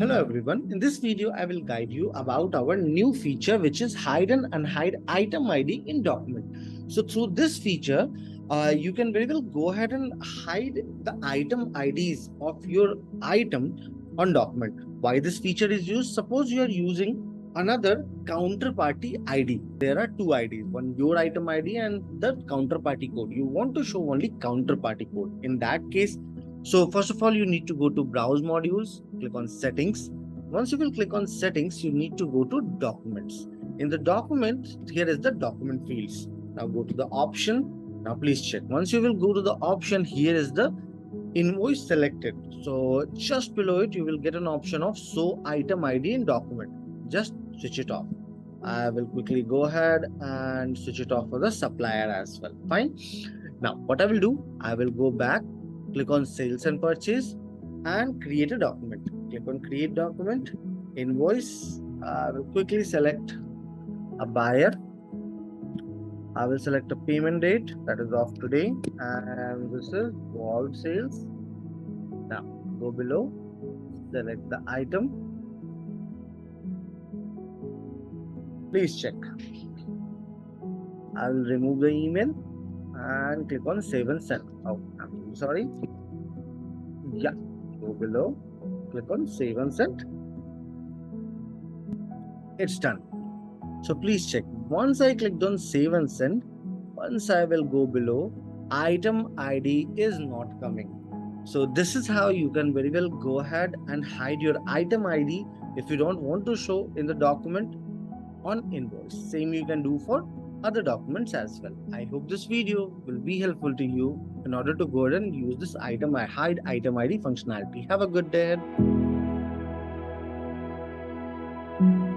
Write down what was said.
Hello everyone, in this video I will guide you about our new feature which is hide and unhide item ID in document. So through this feature, you can very well go ahead and hide the item IDs of your item on document. Why this feature is used? Suppose you are using another counterparty ID. There are two IDs, one your item ID and the counterparty code. You want to show only counterparty code. In that case, so first of all, you need to go to browse modules, click on settings. Once you will click on settings, you need to go to documents. In the document, here is the document fields. Now go to the option. Now please check. Once you will go to the option, here is the invoice selected. So just below it, you will get an option of show item ID in document. Just switch it off. I will quickly go ahead and switch it off for the supplier as well. Fine. Now what I will do, I will go back, click on sales and purchase and create a document. Click on create document, invoice. I will quickly select a buyer. I will select a payment date that is of today, and this is wall sales. Now go below, select the item. Please check. I will remove the email and click on save and send. Oh, I'm sorry. Yeah, go below, click on save and send. It's done. So please check. Once I clicked on save and send, once I will go below, item ID is not coming. So this is how you can very well go ahead and hide your item ID if you don't want to show in the document on invoice. Same you can do for other documents as well. I hope this video will be helpful to you in order to go ahead and use this hide item ID functionality. Have a good day ahead.